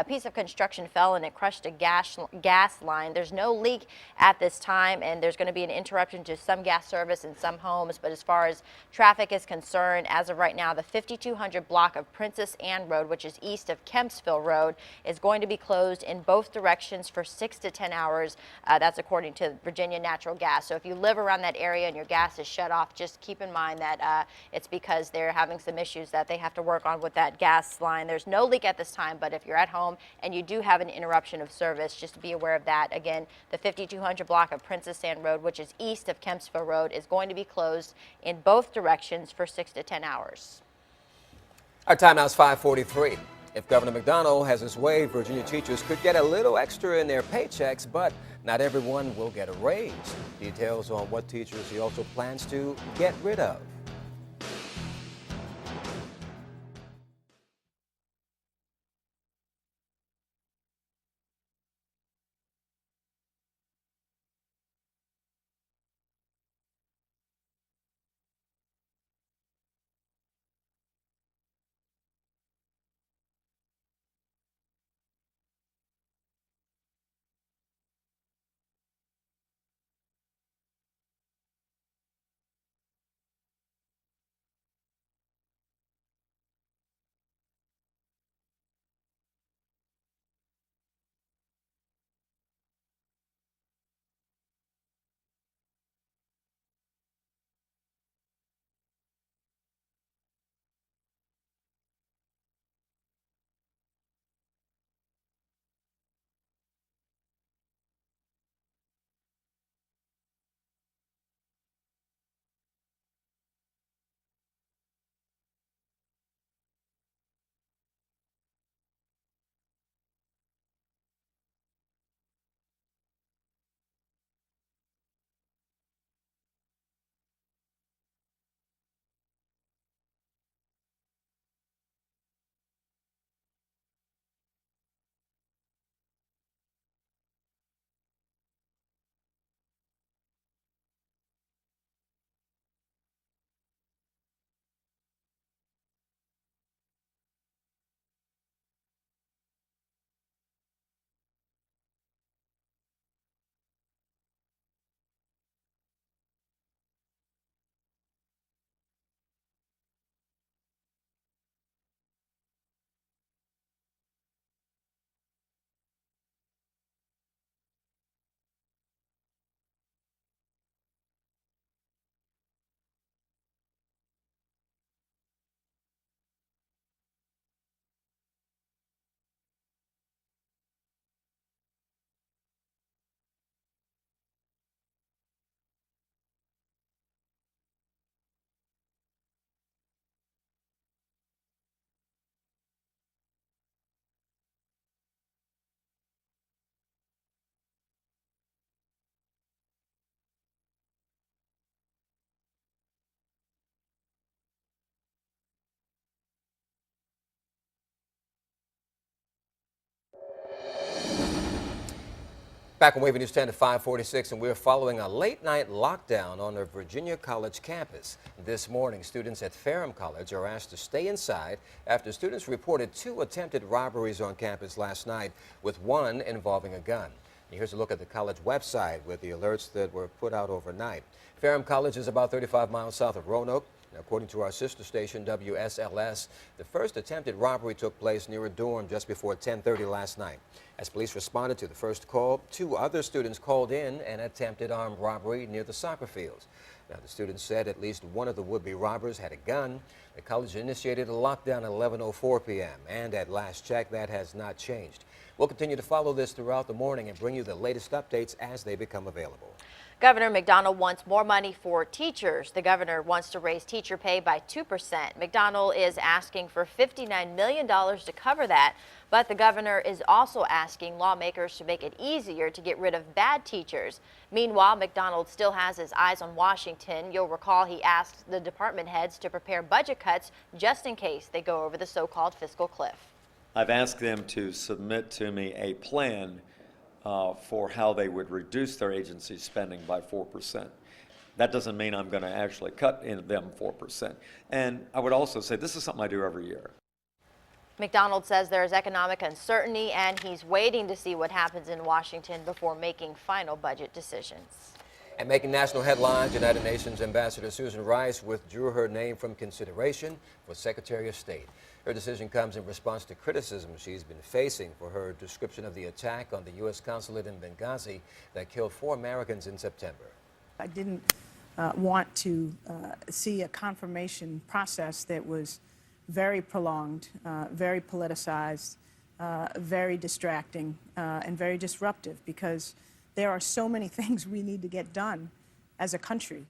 piece of construction fell and it crushed a gas line. There's no leak at this time, and there's going to be an interruption to some gas service in some homes. But as far as traffic is concerned, as of right now, the 5200 block of Princess Anne Road, which is east of Kempsville Road, is going to be closed in both directions for 6 to 10 hours. That's according to Virginia Natural Gas. So if you live around that area and your gas is shut off, just keep in mind that it's because they're having some issues that they have to work on with that gas line. There's no leak at this time, but if you're at home and you do have an interruption of service, just be aware of that. Again, the 5200 block of Princess Anne Road, which is east of Kempsville Road, is going to be closed in both directions for 6 to 10 hours. Our time now is 5:43. If Governor McDonnell has his way, Virginia teachers could get a little extra in their paychecks, but not everyone will get a raise. Details on what teachers he also plans to get rid of. Back on Wavy News 10 at 5:46, and we're following a late-night lockdown on a Virginia college campus. This morning, students at Ferrum College are asked to stay inside after students reported 2 attempted robberies on campus last night, with one involving a gun. And here's a look at the college website with the alerts that were put out overnight. Ferrum College is about 35 miles south of Roanoke. According to our sister station, WSLS, the first attempted robbery took place near a dorm just before 10:30 last night. As police responded to the first call, 2 other students called in an attempted armed robbery near the soccer fields. Now, the students said at least one of the would-be robbers had a gun. The college initiated a lockdown at 11:04 p.m., and at last check, that has not changed. We'll continue to follow this throughout the morning and bring you the latest updates as they become available. Governor McDonald wants more money for teachers. The governor wants to raise teacher pay by 2%. McDonald is asking for $59 million to cover that, but the governor is also asking lawmakers to make it easier to get rid of bad teachers. Meanwhile, McDonald still has his eyes on Washington. You'll recall he asked the department heads to prepare budget cuts just in case they go over the so-called fiscal cliff. I've asked them to submit to me a plan for how they would reduce their agency spending by 4%. That doesn't mean I'm going to actually cut in them 4%. And I would also say this is something I do every year. McDonald says there is economic uncertainty and he's waiting to see what happens in Washington before making final budget decisions. And making national headlines, United Nations Ambassador Susan Rice withdrew her name from consideration for Secretary of State. Her decision comes in response to criticism she's been facing for her description of the attack on the U.S. consulate in Benghazi that killed 4 Americans in September. I didn't want to see a confirmation process that was very prolonged, very politicized, very distracting, and very disruptive, because there are so many things we need to get done as a country.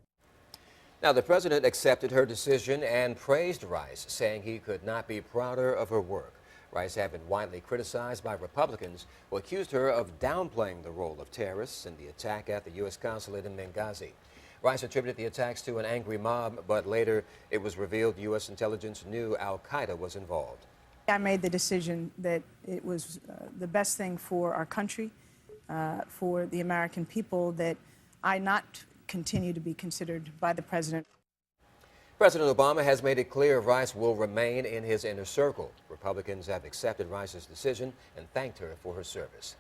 Now, the president accepted her decision and praised Rice, saying he could not be prouder of her work. Rice had been widely criticized by Republicans who accused her of downplaying the role of terrorists in the attack at the U.S. consulate in Benghazi. Rice attributed the attacks to an angry mob, but later it was revealed U.S. intelligence knew al-Qaeda was involved. I made the decision that it was the best thing for our country, for the American people, that I not continue to be considered by the president. President Obama has made it clear Rice will remain in his inner circle. Republicans have accepted Rice's decision and thanked her for her service.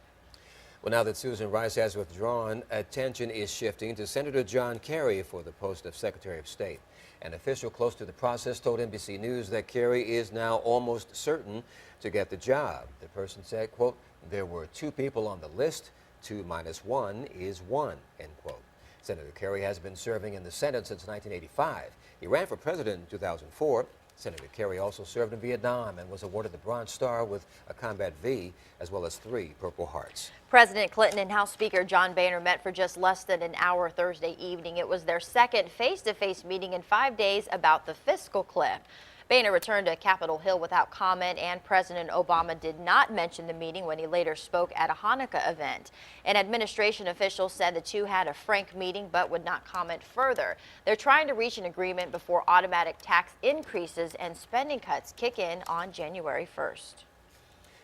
Well, now that Susan Rice has withdrawn, attention is shifting to Senator John Kerry for the post of Secretary of State. An official close to the process told NBC News that Kerry is now almost certain to get the job. The person said, quote, "There were 2 people on the list. 2 minus 1 is 1, end quote. Senator Kerry has been serving in the Senate since 1985. He ran for president in 2004. Senator Kerry also served in Vietnam and was awarded the Bronze Star with a Combat V, as well as 3 Purple Hearts. President Clinton and House Speaker John Boehner met for just less than an hour Thursday evening. It was their second face-to-face meeting in 5 days about the fiscal cliff. Boehner returned to Capitol Hill without comment, and President Obama did not mention the meeting when he later spoke at a Hanukkah event. An administration official said the two had a frank meeting but would not comment further. They're trying to reach an agreement before automatic tax increases and spending cuts kick in on January 1st.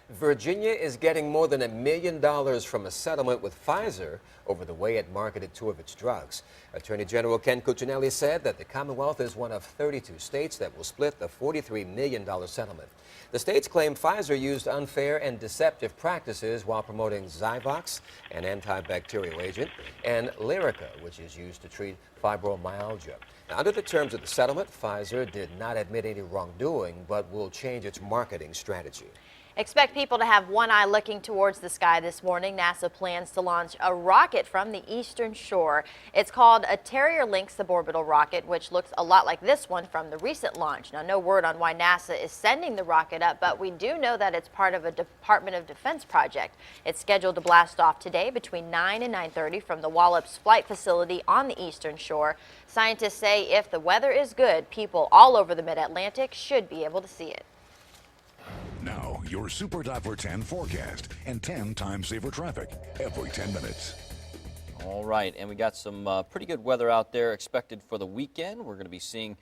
Virginia is getting more than $1 million from a settlement with Pfizer over the way it marketed 2 of its drugs. Attorney General Ken Cuccinelli said that the Commonwealth is one of 32 states that will split the $43 million settlement. The states claim Pfizer used unfair and deceptive practices while promoting Zyvox, an antibacterial agent, and Lyrica, which is used to treat fibromyalgia. Now, under the terms of the settlement, Pfizer did not admit any wrongdoing, but will change its marketing strategy. Expect people to have one eye looking towards the sky this morning. NASA plans to launch a rocket from the eastern shore. It's called a Terrier Link suborbital rocket, which looks a lot like this one from the recent launch. Now, no word on why NASA is sending the rocket up, but we do know that it's part of a Department of Defense project. It's scheduled to blast off today between 9 and 9:30 from the Wallops Flight Facility on the eastern shore. Scientists say if the weather is good, people all over the mid-Atlantic should be able to see it. Now, your Super Diver 10 forecast and 10 time saver traffic every 10 minutes. All right, and we got some pretty good weather out there expected for the weekend. We're going to be seeing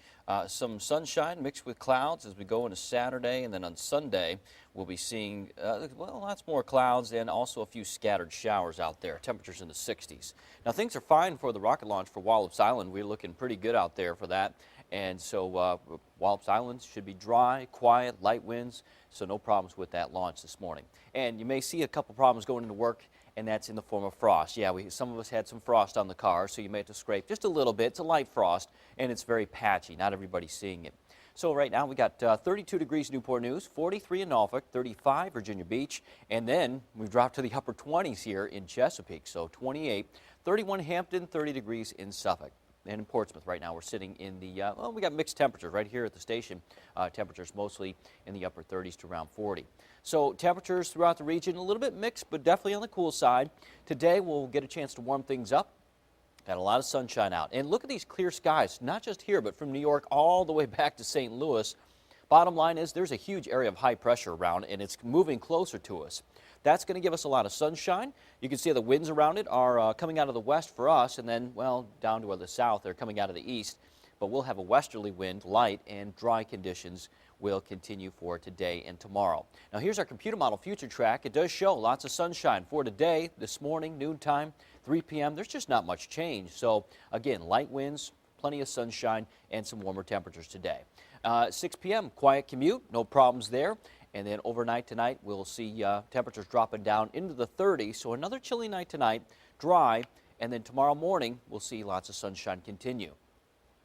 some sunshine mixed with clouds as we go into Saturday, and then on Sunday we'll be seeing, well, lots more clouds and also a few scattered showers out there. Temperatures in the 60s. Now, things are fine for the rocket launch for Wallops Island. We're looking pretty good out there for that. And so Wallops Island should be dry, quiet, light winds, so no problems with that launch this morning. And you may see a couple problems going into work, and that's in the form of frost. Yeah, some of us had some frost on the car, so you may have to scrape just a little bit. It's a light frost, and it's very patchy. Not everybody's seeing it. So right now we got 32 degrees Newport News, 43 in Norfolk, 35 Virginia Beach, and then we've dropped to the upper 20s here in Chesapeake, so 28, 31 Hampton, 30 degrees in Suffolk. And in Portsmouth right now we're sitting in the, well, we got mixed temperatures right here at the station. Temperatures mostly in the upper 30s to around 40. So temperatures throughout the region a little bit mixed, but definitely on the cool side. Today we'll get a chance to warm things up. Got a lot of sunshine out. And look at these clear skies, not just here, but from New York all the way back to St. Louis. Bottom line is there's a huge area of high pressure around, and it's moving closer to us. That's going to give us a lot of sunshine. You can see the winds around it are coming out of the west for us, and then, well, down to the south, they're coming out of the east. But we'll have a westerly wind, light, and dry conditions will continue for today and tomorrow. Now, here's our computer model future track. It does show lots of sunshine for today, this morning, noontime, 3 p.m. There's just not much change. So, again, light winds, plenty of sunshine, and some warmer temperatures today. 6 p.m., quiet commute, no problems there. And then overnight tonight, we'll see temperatures dropping down into the 30s. So another chilly night tonight, dry. And then tomorrow morning, we'll see lots of sunshine continue.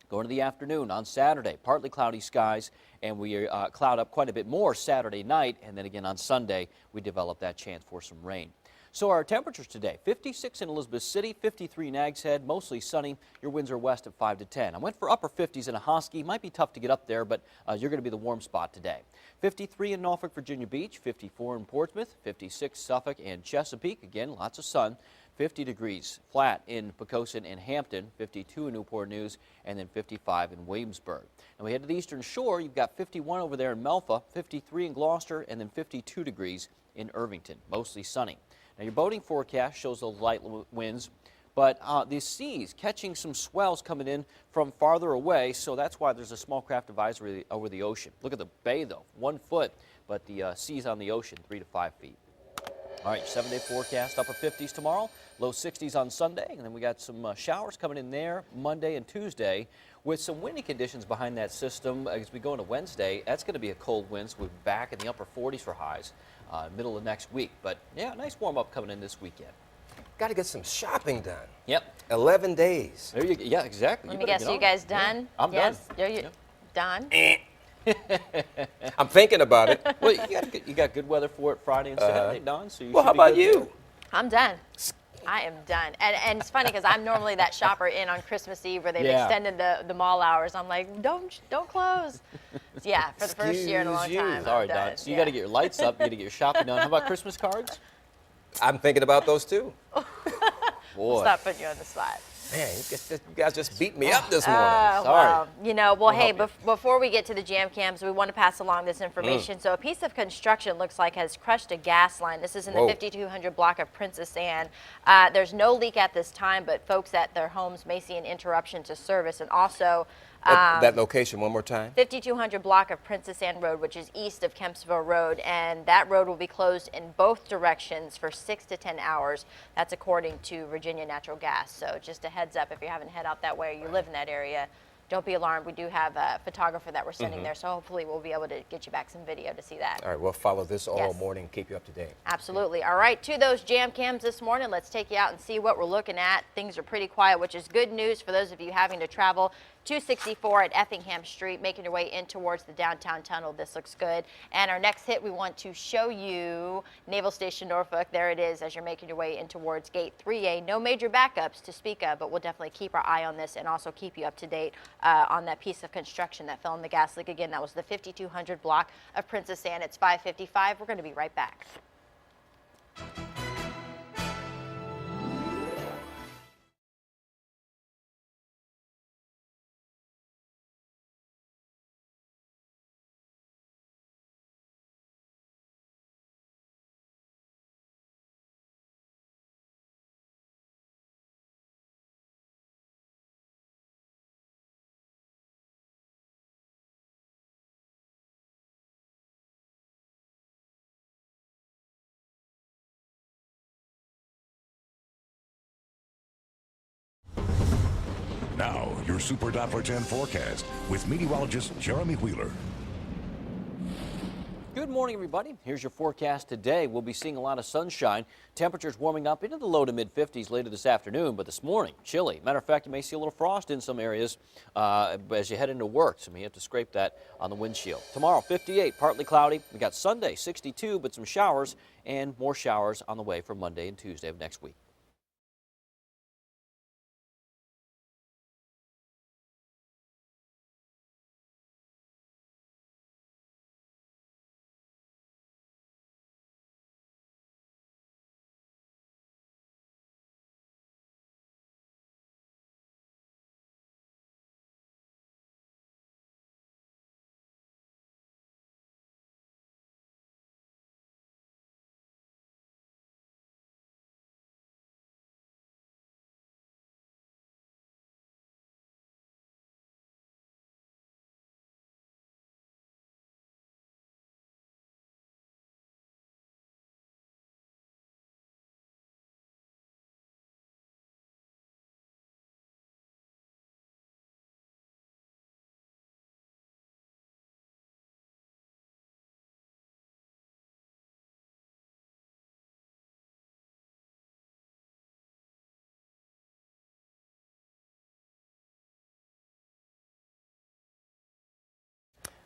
Going to the afternoon on Saturday, partly cloudy skies, and we cloud up quite a bit more Saturday night. And then again on Sunday, we develop that chance for some rain. So our temperatures today, 56 in Elizabeth City, 53 in Nags Head, mostly sunny. Your winds are west at 5 to 10. I went for upper 50s in Ahoskie. Might be tough to get up there, but you're going to be the warm spot today. 53 in Norfolk, Virginia Beach, 54 in Portsmouth, 56 Suffolk and Chesapeake. Again, lots of sun. 50 degrees flat in Poquoson and Hampton, 52 in Newport News, and then 55 in Williamsburg. And we head to the eastern shore. You've got 51 over there in Melfa, 53 in Gloucester, and then 52 degrees in Irvington, mostly sunny. Now, your boating forecast shows those light winds, but the seas catching some swells coming in from farther away, so that's why there's a small craft advisory over the ocean. Look at the bay, though, 1 foot, but the seas on the ocean, 3 to 5 feet. All right, 7-day forecast, upper 50s tomorrow, low 60s on Sunday, and then we got some showers coming in there Monday and Tuesday with some windy conditions behind that system as we go into Wednesday. That's going to be a cold wind, so we're back in the upper 40s for highs. Middle of next week. But yeah, nice warm up coming in this weekend. Got to get some shopping done. Yep. 11 days. There you go. Yeah, exactly. Let me guess, you guys done? Yeah, I'm yes? done. Yes, done? I'm thinking about it. Well, you got good weather for it Friday and Saturday, Don. So well, how about you? I'm done. I am done. And it's funny because I'm normally that shopper in on Christmas Eve where they've extended the mall hours. I'm like, don't close. Yeah, for the first year in a long time. All right, Don. So you got to get your lights up. You got to get your shopping done. How about Christmas cards? I'm thinking about those too. Boy. Stop putting you on the spot. Man, you guys just beat me up this morning. Sorry. Well, hey, before we get to the jam cams, we want to pass along this information. So a piece of construction looks like has crushed a gas line. This is in the 5200 block of Princess Anne. There's no leak at this time, but folks at their homes may see an interruption to service. And also, that location one more time. 5200 block of Princess Anne Road, which is east of Kempsville Road, and that road will be closed in both directions for 6 to 10 hours. That's according to Virginia Natural Gas. So just a heads up, if you haven't head out that way or you live in that area, don't be alarmed. We do have a photographer that we're sending there, so hopefully we'll be able to get you back some video to see that. All right, we'll follow this all morning, keep you up to date. Absolutely. All right, to those jam cams this morning, let's take you out and see what we're looking at. Things are pretty quiet, which is good news for those of you having to travel 264 at Effingham Street, making your way in towards the downtown tunnel. This looks good. And our next hit, we want to show you Naval Station Norfolk. There it is as you're making your way in towards Gate 3A. No major backups to speak of, but we'll definitely keep our eye on this and also keep you up to date on that piece of construction that fell in the gas leak. Again, that was the 5200 block of Princess Anne. It's 5:55. We're going to be right back. your Super Doppler 10 forecast with meteorologist Jeremy Wheeler. Good morning, everybody. Here's your forecast today. We'll be seeing a lot of sunshine. Temperatures warming up into the low to mid 50s later this afternoon, but this morning, chilly. Matter of fact, you may see a little frost in some areas as you head into work, so you may have to scrape that on the windshield. Tomorrow, 58, partly cloudy. We got Sunday, 62, but some showers, and more showers on the way for Monday and Tuesday of next week.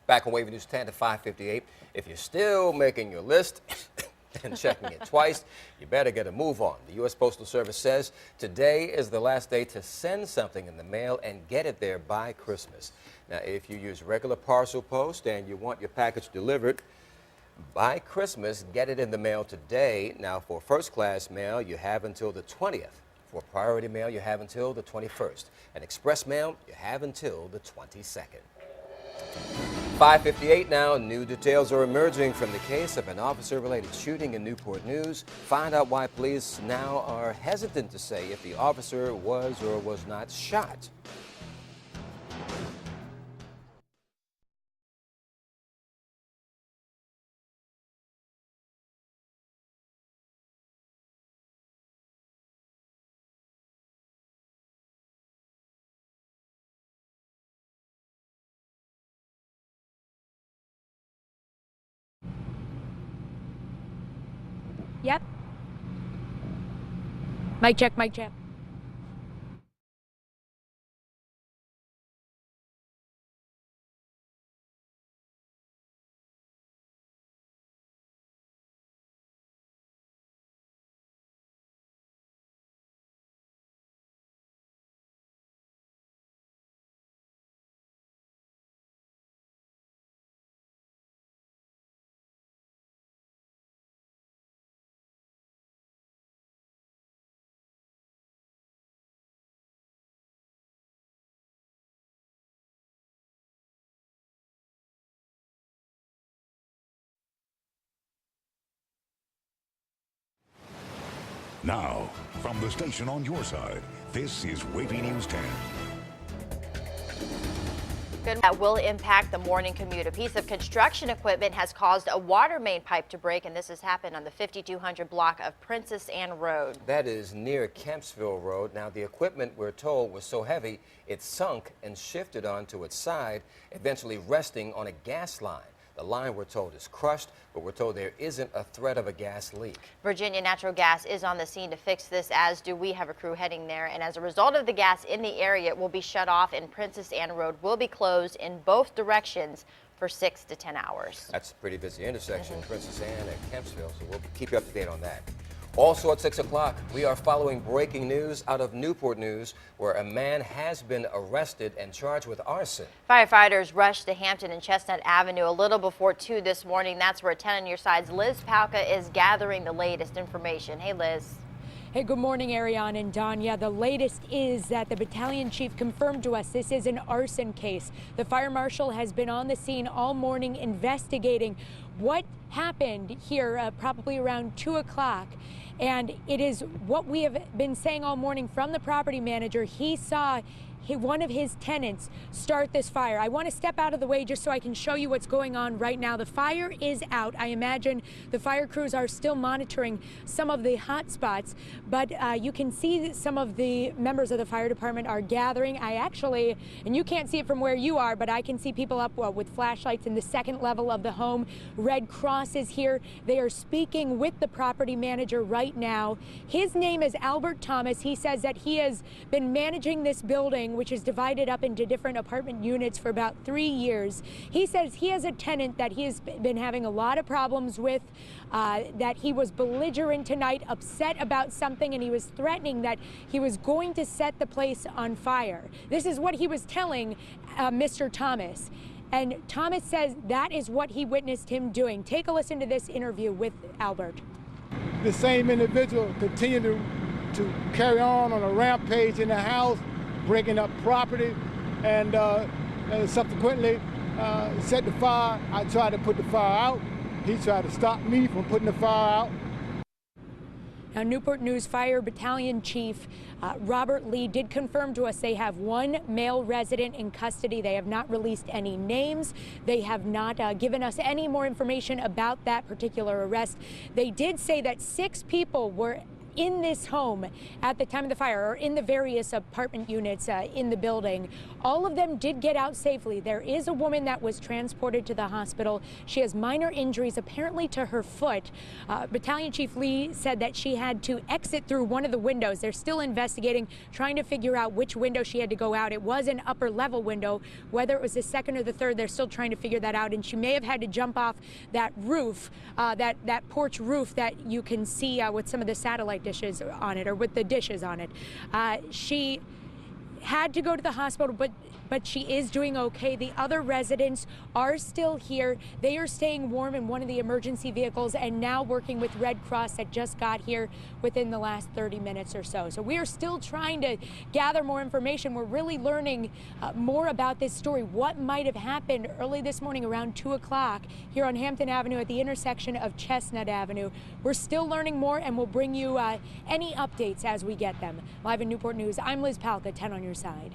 Back on Wavy News 10 to 5:58. If you're still making your list and checking it twice, you better get a move on. The U.S. Postal Service says today is the last day to send something in the mail and get it there by Christmas. Now, if you use regular parcel post and you want your package delivered by Christmas, get it in the mail today. Now, for first-class mail, you have until the 20th. For priority mail, you have until the 21st. And express mail, you have until the 22nd. 5:58 now. New details are emerging from the case of an officer-related shooting in Newport News. Find out why police now are hesitant to say if the officer was or was not shot. Yep. Mic check, mic check. Now, from the station on your side, this is Wavy News 10. That will impact the morning commute. A piece of construction equipment has caused a water main pipe to break, and this has happened on the 5200 block of Princess Anne Road. That is near Kempsville Road. Now, the equipment, we're told, was so heavy it sunk and shifted onto its side, eventually resting on a gas line. The line, we're told, is crushed, but we're told there isn't a threat of a gas leak. Virginia Natural Gas is on the scene to fix this, as do we have a crew heading there. And as a result of the gas in the area, it will be shut off, and Princess Anne Road will be closed in both directions for 6 to 10 hours. That's a pretty busy intersection, Princess Anne and Kempsville, so we'll keep you up to date on that. Also at 6 o'clock, we are following breaking news out of Newport News, where a man has been arrested and charged with arson. Firefighters rushed to Hampton and Chestnut Avenue a little before 2 this morning. That's where 10 on your side's Liz Palka is gathering the latest information. Hey, Liz. Hey, good morning, Ariane and Don. Yeah, the latest is that the battalion chief confirmed to us this is an arson case. The fire marshal has been on the scene all morning investigating what happened here probably around 2 o'clock. And it is what we have been saying all morning from the property manager. He saw one of his tenants start this fire. I want to step out of the way just so I can show you what's going on right now. The fire is out. I imagine the fire crews are still monitoring some of the hot spots, but you can see that some of the members of the fire department are gathering. And you can't see it from where you are, but I can see people up with flashlights in the second level of the home. Red Cross is here. They are speaking with the property manager right now. His name is Albert Thomas. He says that he has been managing this building, which is divided up into different apartment units, for about 3 years. He says he has a tenant that he has been having a lot of problems with, that he was belligerent tonight, upset about something, and he was threatening that he was going to set the place on fire. This is what he was telling Mr. Thomas. And Thomas says that is what he witnessed him doing. Take a listen to this interview with Albert. The same individual continued to carry on a rampage in the house, breaking up property, and subsequently set the fire. I tried to put the fire out. He tried to stop me from putting the fire out. Now, Newport News Fire Battalion Chief Robert Lee did confirm to us they have one male resident in custody. They have not released any names. They have not given us any more information about that particular arrest. They did say that 6 people were in this home at the time of the fire, or in the various apartment units in the building. All of them did get out safely. There is a woman that was transported to the hospital. She has minor injuries, apparently to her foot. Battalion Chief Lee said that she had to exit through one of the windows. They're still investigating, trying to figure out which window she had to go out. It was an upper level window. Whether it was the second or the third, they're still trying to figure that out. And she may have had to jump off that roof, that porch roof that you can see with some of the satellite dishes on it, or with the dishes on it. She had to go to the hospital, but she is doing okay. The other residents are still here. They are staying warm in one of the emergency vehicles and now working with Red Cross that just got here within the last 30 minutes or so. So we are still trying to gather more information. We're really learning more about this story, what might have happened early this morning around 2 o'clock here on Hampton Avenue at the intersection of Chestnut Avenue. We're still learning more, and we'll bring you any updates as we get them. Live in Newport News, I'm Liz Palka, 10 on your side.